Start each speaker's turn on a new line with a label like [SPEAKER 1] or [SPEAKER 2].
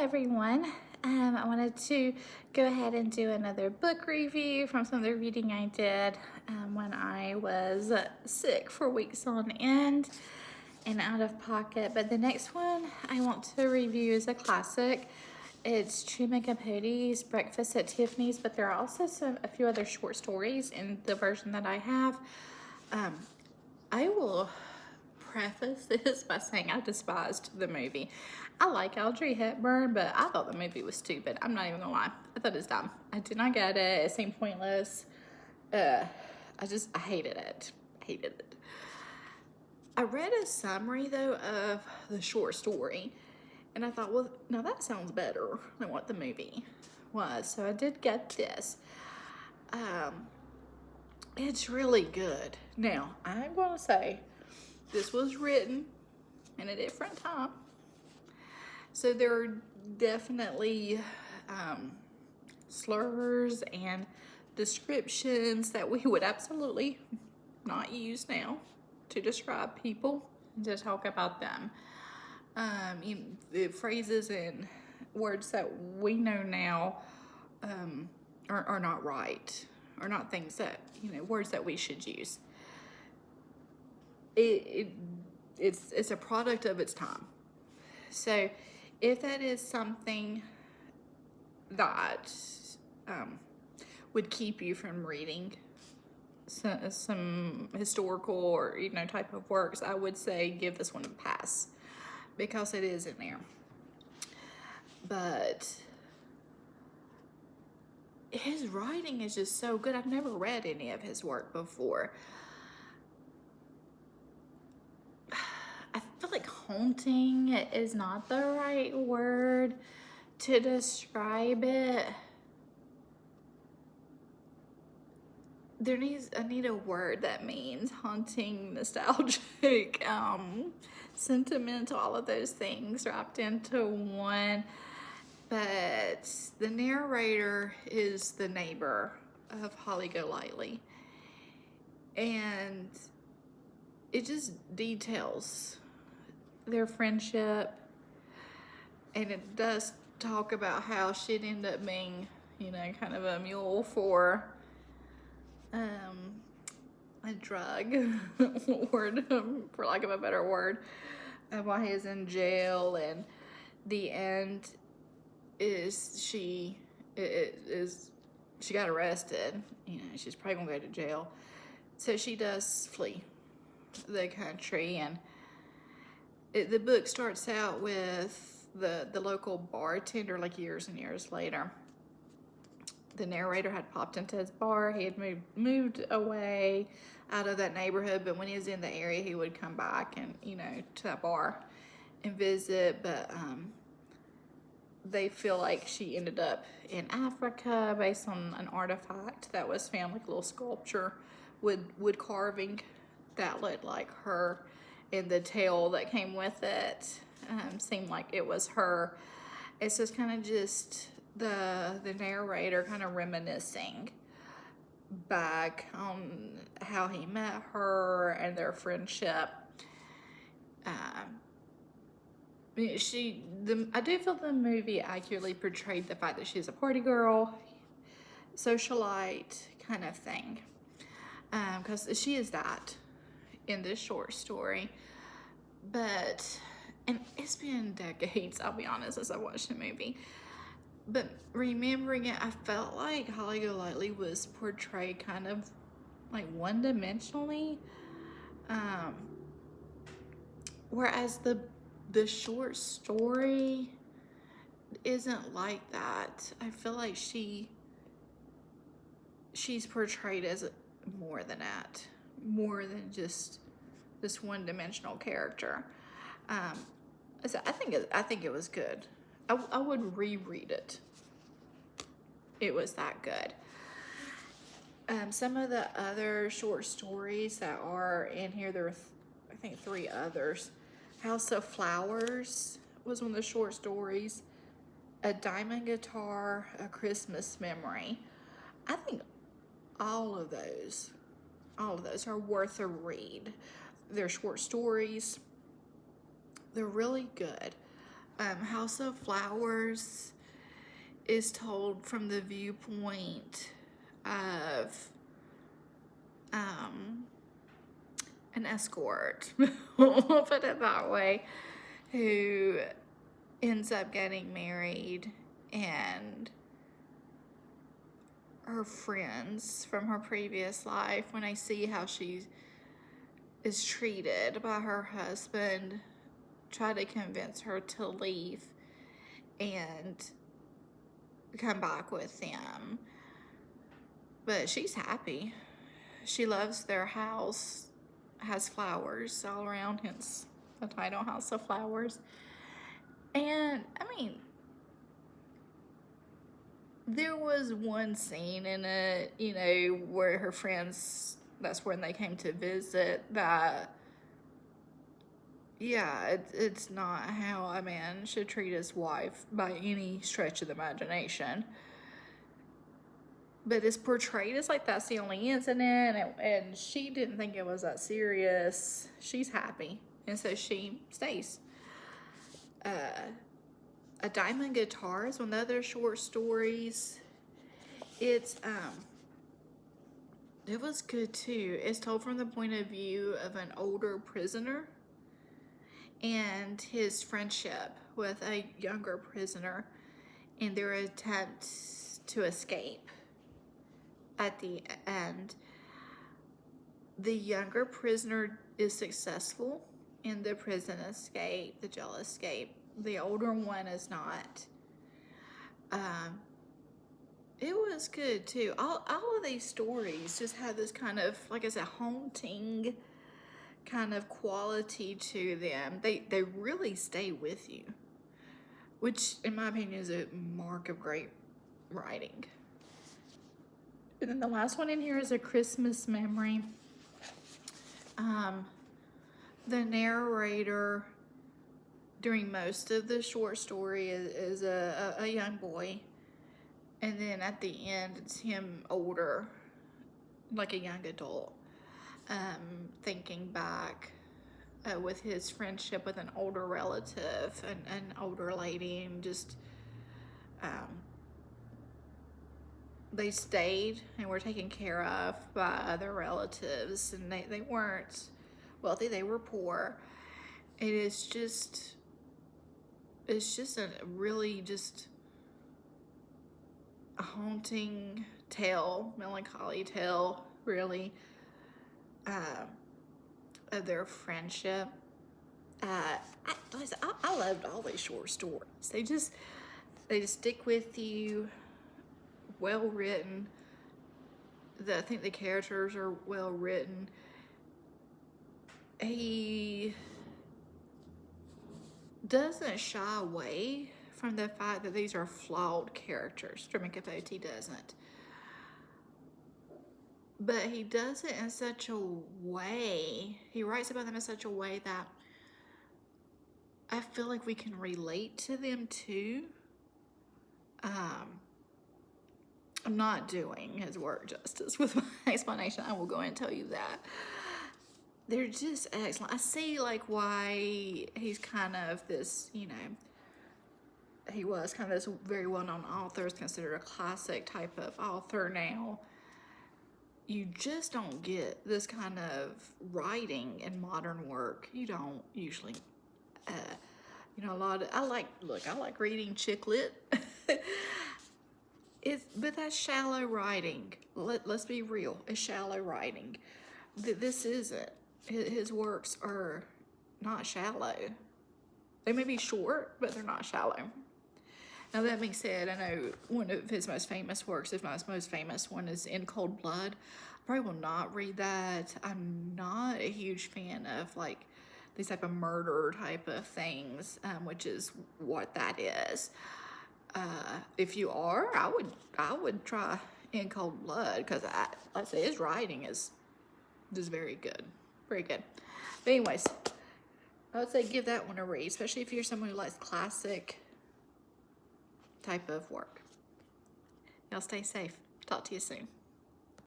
[SPEAKER 1] everyone. I wanted to go ahead and do another book review from some of the reading I did when I was sick for weeks on end and out of pocket. But the next one I want to review is a classic. It's Truman Capote's Breakfast at Tiffany's, but there are also a few other short stories in the version that I have. I will preface this by saying I despised the movie. I like Audrey Hepburn, but I thought the movie was stupid. I'm not even gonna lie. I thought it was dumb. I did not get it. It seemed pointless. I hated it. Hated it. I read a summary though of the short story, and I thought, well, now that sounds better than what the movie was. So I did get this. It's really good. Now, I'm gonna say this was written in a different time. So there are definitely slurs and descriptions that we would absolutely not use now to describe people and to talk about them. The phrases and words that we know now are not right, or not things that, words that we should use. It's a product of its time. So if that is something that would keep you from reading some historical or type of works, I would say give this one a pass because it is in there. But his writing is just so good. I've never read any of his work before. I feel like haunting is not the right word to describe it. I need a word that means haunting, nostalgic, sentimental, all of those things wrapped into one. But the narrator is the neighbor of Holly Golightly, and it just details their friendship, and it does talk about how she'd end up being, kind of a mule for a drug, for lack of a better word, while he is in jail, and the end is she got arrested. She's probably gonna go to jail, so she does flee the country, and the book starts out with the local bartender, like years and years later. The narrator had popped into his bar. He had moved away out of that neighborhood, but when he was in the area, he would come back and to that bar and visit. But they feel like she ended up in Africa based on an artifact that was found, like a little sculpture, wood carving that looked like her, and the tail that came with it seemed like it was her. It's just kind of just the narrator kind of reminiscing back on how he met her and their friendship. I do feel the movie accurately portrayed the fact that she's a party girl, socialite kind of thing, because she is that in this short story. And it's been decades, I'll be honest, as I watched the movie, but remembering it, I felt like Holly Golightly was portrayed kind of like one-dimensionally, whereas the short story isn't like that. I feel like she's portrayed as more than that, more than just this one-dimensional character. So I think it was good. I would reread it. It was that good. Some of the other short stories that are in here, there are I think 3 others. House of Flowers was one of the short stories. A Diamond Guitar, A Christmas Memory. I think all of those are worth a read. They're short stories. They're really good. House of Flowers is told from the viewpoint of an escort, we'll put it that way, who ends up getting married, and her friends from her previous life, when I see how she is treated by her husband, try to convince her to leave and come back with them. But she's happy. She loves their house, has flowers all around, hence the title House of Flowers. And I mean, there was one scene in it, you know, where her friends, that's when they came to visit, that, yeah, it's not how a man should treat his wife by any stretch of the imagination. But it's portrayed as like that's the only incident, and she didn't think it was that serious. She's happy, and so she stays. A Diamond Guitar is one of the other short stories. It was good too. It's told from the point of view of an older prisoner and his friendship with a younger prisoner and their attempt to escape. At the end, the younger prisoner is successful in the prison escape, the jail escape. The older one is not. It was good too. All of these stories just have this kind of, like I said, haunting kind of quality to them. They really stay with you, which in my opinion is a mark of great writing. And then the last one in here is A Christmas Memory. The narrator during most of the short story is a young boy. And then at the end, it's him older, like a young adult, thinking back with his friendship with an older relative, an older lady, and just they stayed and were taken care of by other relatives, and they weren't wealthy, they were poor. It's just a really just a haunting tale, melancholy tale, really, of their friendship. I loved all these short stories. They just stick with you. Well written. I think the characters are well written. He doesn't shy away from the fact that these are flawed characters. Truman Capote doesn't. But he does it in such a way, he writes about them in such a way that I feel like we can relate to them too. I'm not doing his work justice with my explanation. I will go and tell you that. They're just excellent. I see like why he's kind of this, you know, he was kind of this very well-known author, is considered a classic type of author now. You just don't get this kind of writing in modern work. You don't usually, you know, I like reading chick lit. But that's shallow writing. Let's be real. It's shallow writing. This isn't. His works are not shallow. They may be short, but they're not shallow. Now that being said, I know one of his most famous works, if not his most famous one, is In Cold Blood. I probably will not read that. I'm not a huge fan of like these type of murder type of things, which is what that is. If you are, I would try In Cold Blood, because I say his writing is very good, very good. But anyways, I would say give that one a read, especially if you're someone who likes classic type of work. Y'all stay safe. Talk to you soon.